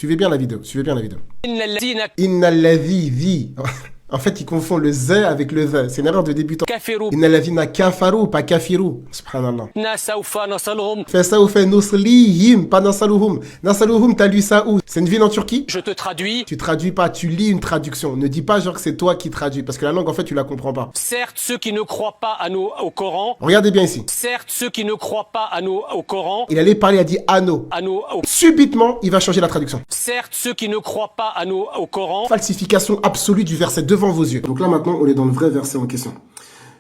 Suivez bien la vidéo, suivez bien la vidéo. إن الذين Inna alladhi. En fait, il confond le z avec le the. C'est une erreur de débutant. كفروا Inna alladhina kafaru, pas kafiru. Subhanallah. بنا سوف نصلهم. Fasawfa nuslihim, pas nasaluhum. Nasaluhum, t'as lu ça où? C'est une ville en Turquie? Je te traduis. Tu traduis pas, tu lis une traduction. Ne dis pas genre que c'est toi qui traduis, parce que la langue, en fait, tu la comprends pas. Certes, ceux qui ne croient pas au Coran. Regardez bien ici. Certes, ceux qui ne croient pas au Coran. Il allait parler, il a dit anneau. Subitement, il va changer la traduction. Certes, ceux qui ne croient pas au Coran. Falsification absolue du verset devant vos yeux. Donc là, maintenant, on est dans le vrai verset en question.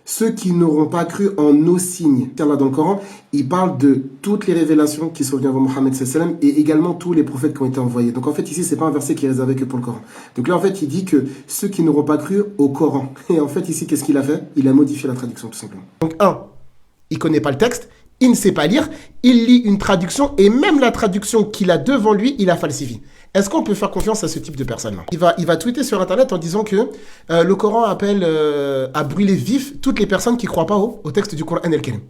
Ceux qui n'auront pas cru en nos signes. Là, dans le Coran, il parle de toutes les révélations qui sont venues à Mohammed sallam et également tous les prophètes qui ont été envoyés. Donc en fait, ici, c'est pas un verset qui est réservé que pour le Coran. Donc là, en fait, il dit que ceux qui n'auront pas cru au Coran. Et en fait, ici, qu'est-ce qu'il a fait? Il a modifié la traduction, tout simplement. Donc il connaît pas le texte, il ne sait pas lire, il lit une traduction et même la traduction qu'il a devant lui, il a falsifié. Est-ce qu'on peut faire confiance à ce type de personne-là? Il va tweeter sur Internet en disant que le Coran appelle à brûler vif toutes les personnes qui ne croient pas au texte du Coran el-Karim.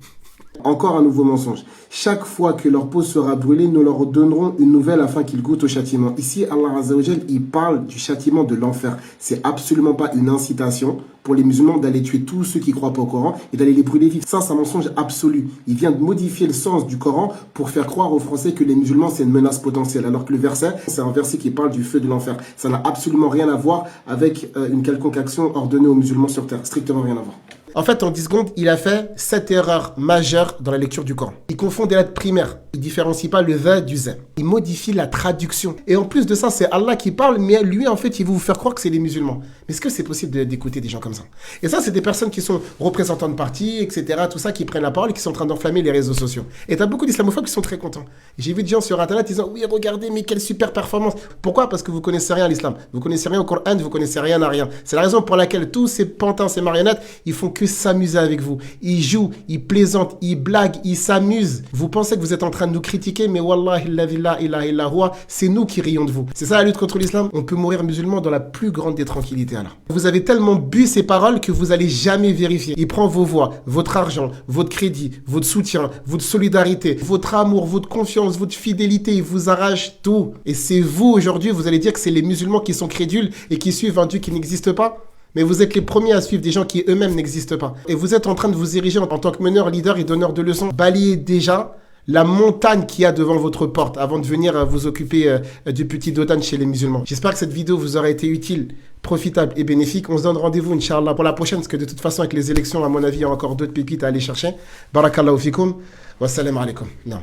Encore un nouveau mensonge. Chaque fois que leur peau sera brûlée, nous leur donnerons une nouvelle afin qu'ils goûtent au châtiment. Ici, Allah Azza wa Jal, il parle du châtiment de l'enfer. C'est absolument pas une incitation pour les musulmans d'aller tuer tous ceux qui croient pas au Coran et d'aller les brûler vifs. Ça, c'est un mensonge absolu. Il vient de modifier le sens du Coran pour faire croire aux Français que les musulmans, c'est une menace potentielle. Alors que le verset, c'est un verset qui parle du feu de l'enfer. Ça n'a absolument rien à voir avec une quelconque action ordonnée aux musulmans sur terre. Strictement rien à voir. En fait, en 10 secondes, il a fait 7 erreurs majeures dans la lecture du Coran. Il confond des lettres primaires. Il ne différencie pas le the du z. Il modifie la traduction. Et en plus de ça, c'est Allah qui parle, mais lui, en fait, il veut vous faire croire que c'est les musulmans. Mais est-ce que c'est possible d'écouter des gens comme ça? Et ça, c'est des personnes qui sont représentants de partis, etc., tout ça, qui prennent la parole et qui sont en train d'enflammer les réseaux sociaux. Et tu as beaucoup d'islamophobes qui sont très contents. J'ai vu des gens sur Internet disant, oui, regardez, mais quelle super performance. Pourquoi? Parce que vous connaissez rien à l'islam. Vous connaissez rien au Coran, vous connaissez rien à rien. C'est la raison pour laquelle tous ces pantins, ces marionnettes, ils font que s'amuser avec vous. Ils jouent, ils plaisantent, ils blaguent, ils s'amusent. Vous pensez que vous êtes en train de nous critiquer, mais wallahi la ilaha illa huwa, c'est nous qui rions de vous. C'est ça la lutte contre l'islam. On peut mourir musulman dans la plus grande des tranquillités alors. Vous avez tellement bu ces paroles que vous allez jamais vérifier. Il prend vos voix, votre argent, votre crédit, votre soutien, votre solidarité, votre amour, votre confiance, votre fidélité. Il vous arrache tout. Et c'est vous aujourd'hui, vous allez dire que c'est les musulmans qui sont crédules et qui suivent un Dieu qui n'existe pas? Mais vous êtes les premiers à suivre des gens qui eux-mêmes n'existent pas. Et vous êtes en train de vous ériger en tant que meneur, leader et donneur de leçons. Balayez déjà la montagne qu'il y a devant votre porte avant de venir vous occuper du petit dodan chez les musulmans. J'espère que cette vidéo vous aura été utile, profitable et bénéfique. On se donne rendez-vous, Inch'Allah, pour la prochaine, parce que de toute façon, avec les élections, à mon avis, il y a encore d'autres pépites à aller chercher. Barakallahu fikum. Wassalamu alaikum. Non.